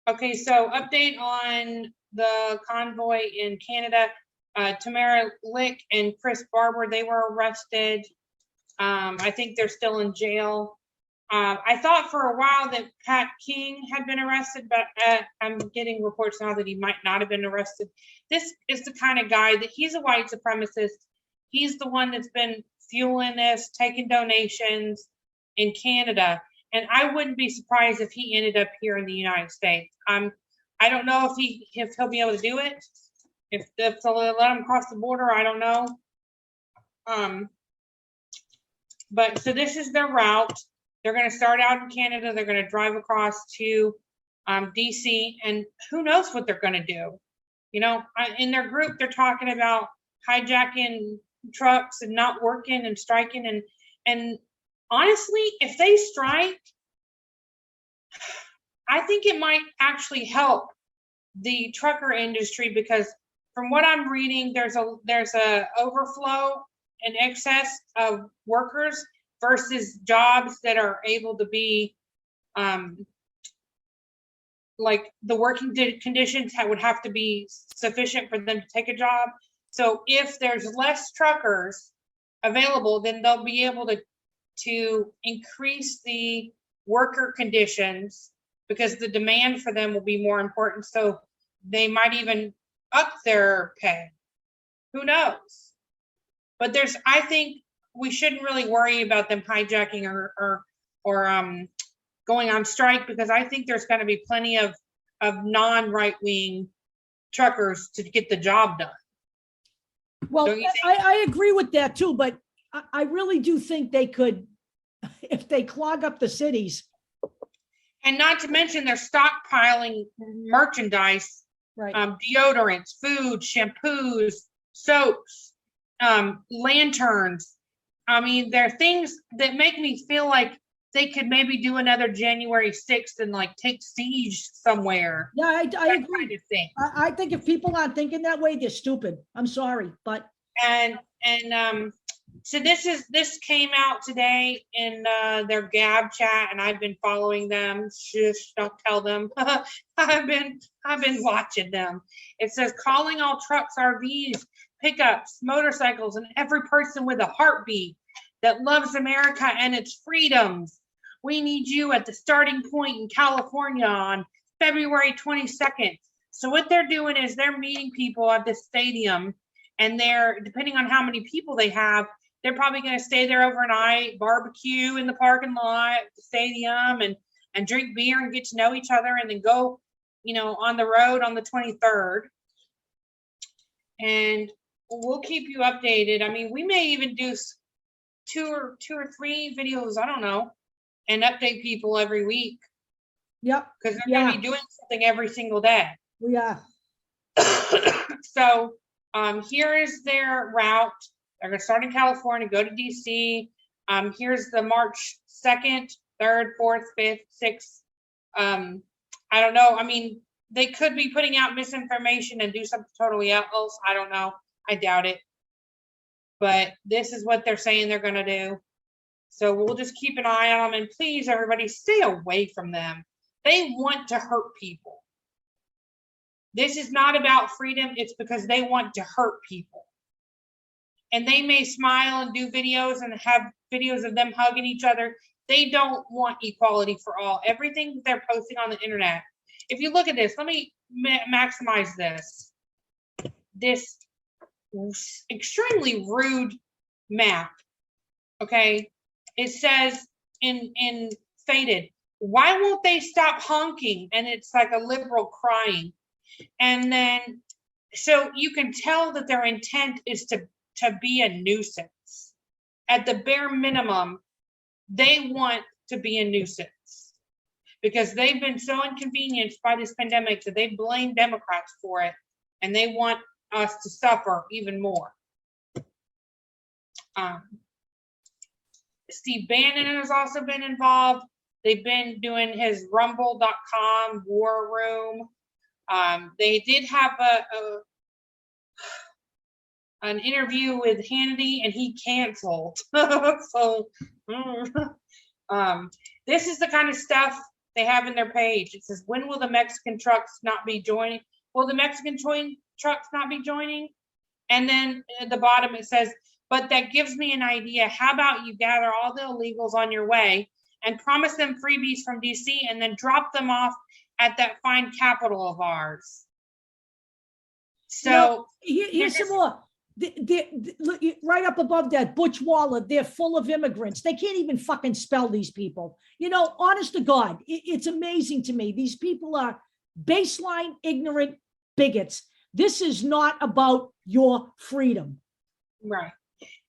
B: Okay, so update on the convoy in Canada. Tamara Lick and Chris Barber, they were arrested. I think they're still in jail. I thought for a while that Pat King had been arrested, but I'm getting reports now that he might not have been arrested. This is the kind of guy that he's a white supremacist. He's the one that's been fueling this, taking donations in Canada. And I wouldn't be surprised if he ended up here in the United States. I don't know if he'll be able to do it. If they'll let him cross the border, I don't know. But so this is their route. They're going to start out in Canada. They're going to drive across to DC, and who knows what they're going to do. In their group, they're talking about hijacking trucks and not working and striking. And honestly, if they strike, I think it might actually help the trucker industry, because from what I'm reading, there's a overflow and excess of workers versus jobs that are able to be like the working conditions would have to be sufficient for them to take a job. So if there's less truckers available, then they'll be able to increase the worker conditions, because the demand for them will be more important. So they might even up their pay. Who knows? But I think we shouldn't really worry about them hijacking or going on strike, because I think there's going to be plenty of non-right-wing truckers to get the job done.
A: Well, I agree with that too, but I really do think they could, if they clog up the cities.
B: And not to mention they're stockpiling merchandise,
A: right?
B: Deodorants, food, shampoos, soaps, lanterns. I mean, there are things that make me feel like they could maybe do another January 6th and like take siege somewhere.
A: Yeah, I
B: That
A: agree.
B: kind of thing.
A: I think if people aren't thinking that way, they're stupid. I'm sorry, but
B: And so this came out today in their Gab chat, and I've been following them. Shush, don't tell them. I've been watching them. It says, calling all trucks, RVs, pickups, motorcycles, and every person with a heartbeat that loves America and its freedoms. We need you at the starting point in California on February 22nd. So what they're doing is they're meeting people at the stadium, and they're, depending on how many people they have, they're probably going to stay there overnight, barbecue in the parking lot, the stadium, and drink beer and get to know each other, and then go, on the road on the 23rd. And we'll keep you updated. I mean, we may even do two or three videos, I don't know, and update people every week.
A: yep,
B: Because they're going to be doing something every single day.
A: we are.
B: So here is their route. They're going to start in California, go to DC. Here's the March 2nd, 3rd, 4th, 5th, 6th. I don't know. I mean, they could be putting out misinformation and do something totally else. I don't know. I doubt it. But this is what they're saying they're going to do. So we'll just keep an eye on them. And please, everybody, stay away from them. They want to hurt people. This is not about freedom. It's because they want to hurt people. And they may smile and do videos and have videos of them hugging each other. They don't want equality for all. Everything they're posting on the internet. If you look at this, let me maximize this. This extremely rude map. Okay. It says in faded, why won't they stop honking? And it's like a liberal crying. And then, so you can tell that their intent is to be a nuisance. At the bare minimum, they want to be a nuisance because they've been so inconvenienced by this pandemic that they blame Democrats for it, and they want us to suffer even more. Steve Bannon has also been involved. They've been doing his rumble.com war room. They did have an interview with Hannity, and he canceled. So this is the kind of stuff they have in their page. It says, when will the Mexican trucks not be joining? Will the Mexican trucks not be joining? And then at the bottom it says, but that gives me an idea. How about you gather all the illegals on your way and promise them freebies from DC and then drop them off at that fine capital of ours. So
A: Here's some more. Look, right up above that, Butch Waller, they're full of immigrants. They can't even fucking spell these people. Honest to God, it's amazing to me. These people are baseline ignorant bigots. This is not about your freedom.
B: Right.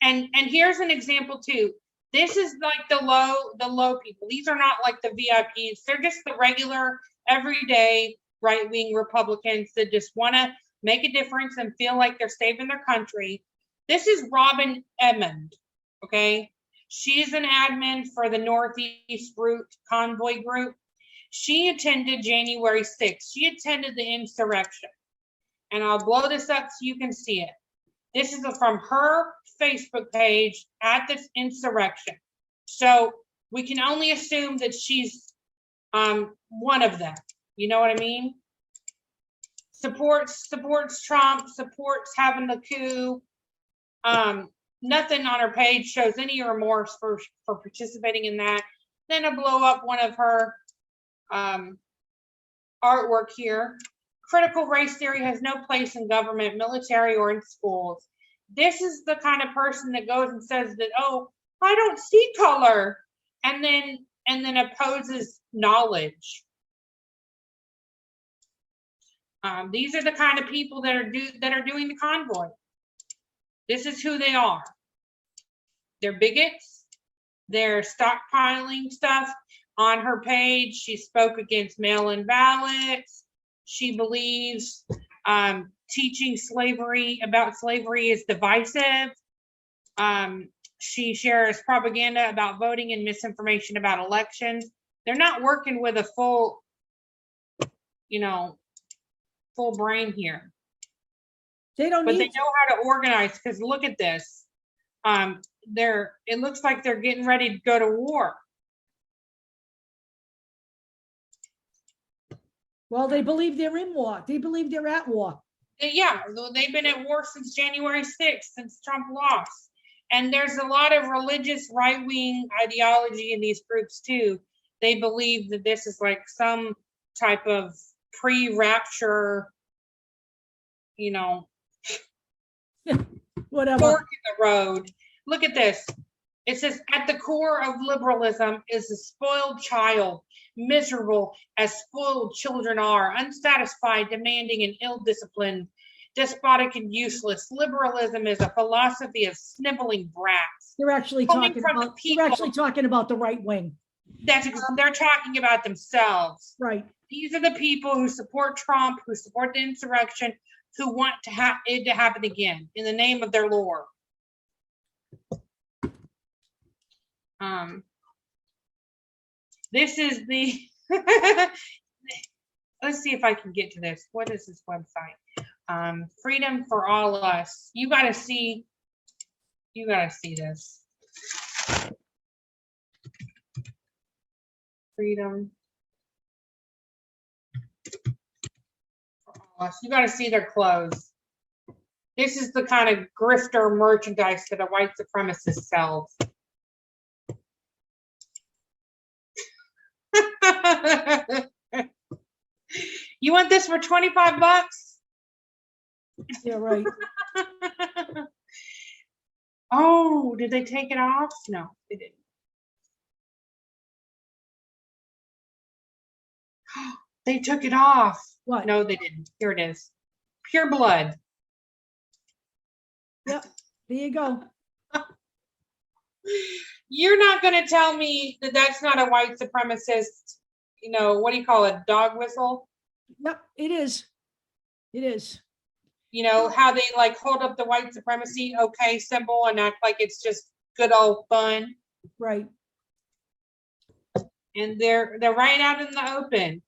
B: And here's an example too. This is like the low people. These are not like the VIPs. They're just the regular, everyday right-wing Republicans that just want to make a difference and feel like they're saving their country. This is Robin Edmond, okay? She's an admin for the Northeast Route Convoy Group. She attended January 6th. She attended the insurrection. And I'll blow this up so you can see it. This is from her Facebook page at this insurrection. So we can only assume that she's one of them. You know what I mean? Supports Trump, supports having the coup. Nothing on her page shows any remorse for participating in that. Then I'll blow up one of her artwork here. Critical race theory has no place in government, military, or in schools. This is the kind of person that goes and says that, oh, I don't see color, and then opposes knowledge. These are the kind of people that are doing the convoy. This is who they are. They're bigots. They're stockpiling stuff. On her page, she spoke against mail-in ballots. She believes teaching about slavery is divisive. She shares propaganda about voting and misinformation about elections. They're not working with a full, full brain here.
A: They don't
B: But
A: need
B: they know how to organize, because look at this. It looks like they're getting ready to go to war.
A: Well, they believe they're in war. They believe they're at war.
B: Yeah, they've been at war since January 6th, since Trump lost. And there's a lot of religious right-wing ideology in these groups too. They believe that this is like some type of pre-rapture,
A: Whatever.
B: fork in the road. Look at this. It says, at the core of liberalism is a spoiled child, miserable as spoiled children are, unsatisfied, demanding, and ill-disciplined, despotic, and useless. Liberalism is a philosophy of sniveling brats.
A: They're actually
B: Coming
A: talking
B: from the
A: about.
B: people.
A: They're actually talking about the right wing.
B: They're talking about themselves.
A: Right.
B: These are the people who support Trump, who support the insurrection, who want it to happen again in the name of their Lord. This is the let's see if I can get to this. What is this website? Freedom for All Us. You gotta see this. Freedom for All Us. You gotta see their clothes. This is the kind of grifter merchandise that a white supremacist sells. You want this for $25?
A: Yeah, right.
B: Oh, did they take it off? No, they didn't. They took it off.
A: What?
B: No, they didn't. Here it is. Pure blood.
A: Yep. There you go.
B: You're not going to tell me that that's not a white supremacist, what do you call it? Dog whistle?
A: Yep, it is. It is.
B: How they like hold up the white supremacy okay symbol and act like it's just good old fun.
A: Right.
B: And they're right out in the open.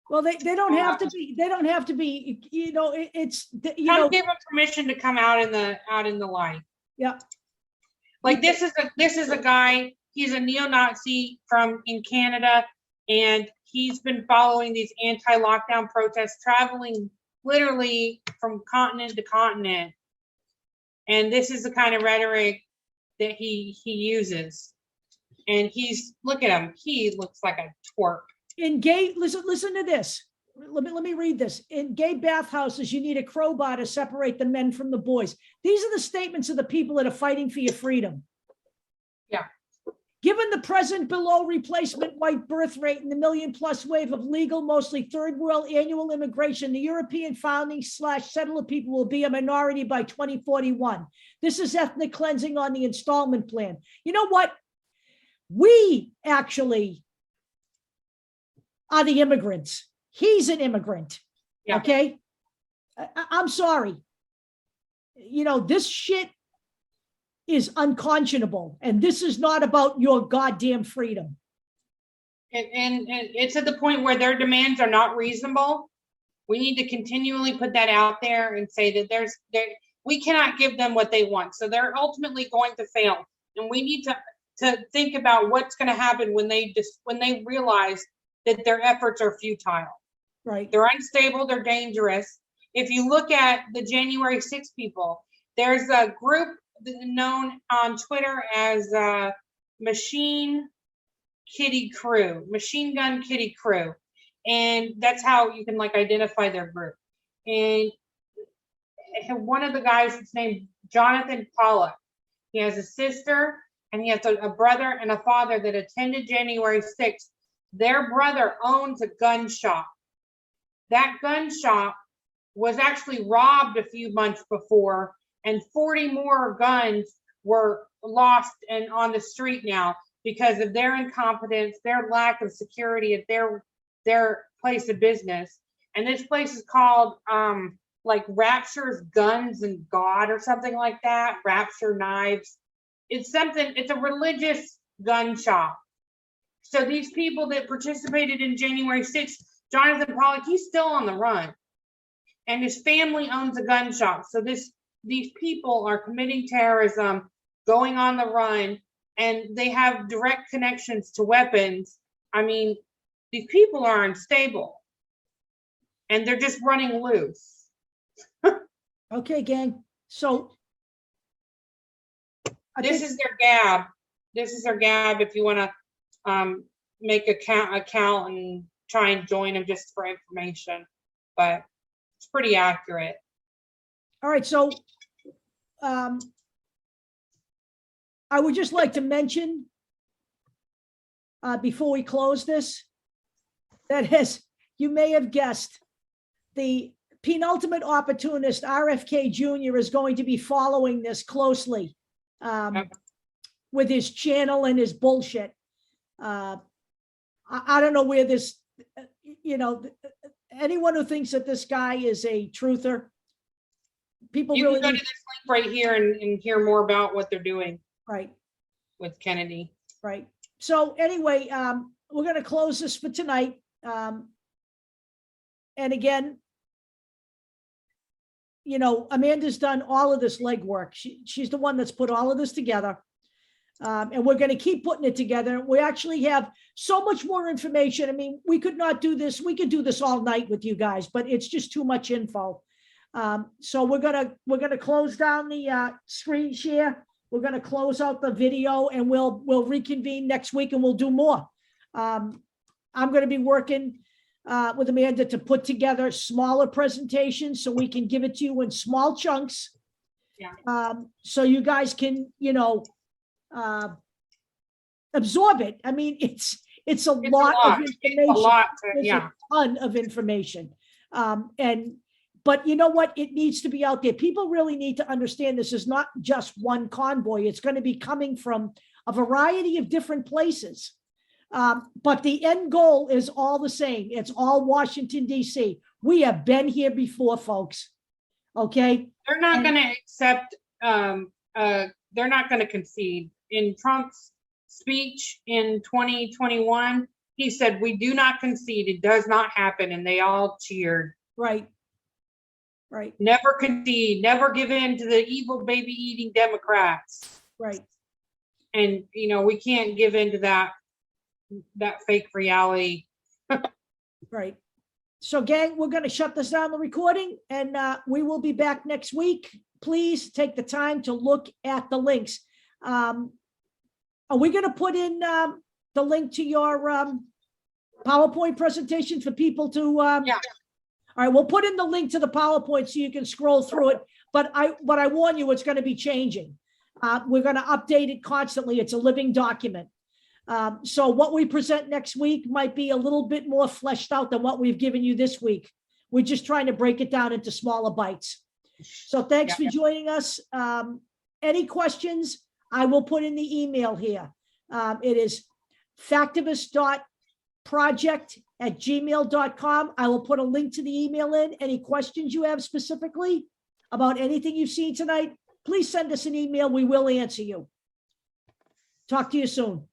A: Well, they don't have to be. They don't have to be. It's
B: Give them permission to come out in the light.
A: Yeah.
B: Like this is a guy. He's a neo-Nazi in Canada, and he's been following these anti-lockdown protests, traveling literally from continent to continent. And this is the kind of rhetoric that he uses. And look at him. He looks like a twerp.
A: In gay, listen to this. Let me read this. In gay bathhouses, you need a crowbar to separate the men from the boys. These are the statements of the people that are fighting for your freedom.
B: Yeah.
A: Given the present below replacement white birth rate and the million-plus wave of legal, mostly third world annual immigration, the European founding/settler people will be a minority by 2041. This is ethnic cleansing on the installment plan. You know what? We actually are the immigrants. He's an immigrant. Yeah. Okay. I'm sorry. This shit is unconscionable. And this is not about your goddamn freedom.
B: And it's at the point where their demands are not reasonable. We need to continually put that out there and say that we cannot give them what they want. So they're ultimately going to fail. And we need to think about what's going to happen when they realize that their efforts are futile.
A: Right.
B: They're unstable, they're dangerous. If you look at the January 6th people, there's a group known on Twitter as Machine Gun Kitty Crew. And that's how you can identify their group. And one of the guys is named Jonathan Pollock. He has a sister and he has a brother and a father that attended January 6th. Their brother owns a gun shop. That gun shop was actually robbed a few months before, and 40 more guns were lost and on the street now because of their incompetence, their lack of security at their place of business. And this place is called Rapture's Guns and God or something like that. Rapture Knives. it's a religious gun shop. So these people that participated in January 6th, Jonathan Pollock, he's still on the run. And his family owns a gun shop. So these people are committing terrorism, going on the run, and they have direct connections to weapons. I mean, these people are unstable. And they're just running loose.
A: Okay, gang. So
B: This is their Gab. This is their Gab if you want to make an account and try and join them just for information. But it's pretty accurate.
A: all right. So I would just like to mention before we close this, that as you may have guessed, the penultimate opportunist, RFK Jr., is going to be following this closely with his channel and his bullshit. I don't know where this, anyone who thinks that this guy is a truther, people
B: You
A: really
B: can go to this link right here and hear more about what they're doing.
A: Right.
B: With Kennedy.
A: Right. So anyway, we're going to close this for tonight. And again, Amanda's done all of this legwork. She's the one that's put all of this together. And we're going to keep putting it together. We actually have so much more information. I mean, we could not do this. We could do this all night with you guys, but it's just too much info. So we're gonna close down the screen share. We're going to close out the video, and we'll reconvene next week, and we'll do more. I'm going to be working with Amanda to put together smaller presentations so we can give it to you in small chunks.
B: Yeah.
A: So you guys can, absorb it. I mean, it's a lot of information.
B: It's a lot.
A: There's a ton of information. But you know what? It needs to be out there. People really need to understand this is not just one convoy. It's going to be coming from a variety of different places. But the end goal is all the same. It's all Washington, D.C. We have been here before, folks. Okay?
B: They're not going to accept, they're not going to concede. In Trump's speech in 2021, he said, "We do not concede. It does not happen." And they all cheered.
A: Right. Right.
B: Never concede, never give in to the evil baby eating Democrats.
A: Right.
B: And, we can't give in to that fake reality.
A: Right. So gang, we're going to shut this down, the recording, and we will be back next week. Please take the time to look at the links. Are we going to put in the link to your PowerPoint presentation for people to,
B: Yeah.
A: All right, we'll put in the link to the PowerPoint so you can scroll through it. But I warn you, it's going to be changing. We're going to update it constantly. It's a living document. So what we present next week might be a little bit more fleshed out than what we've given you this week. We're just trying to break it down into smaller bites. So thanks for joining us. Any questions, I will put in the email here. It is factivist.project@gmail.com. I will put a link to the email in. Any questions you have specifically about anything you've seen tonight, please send us an email. We will answer you. Talk to you soon.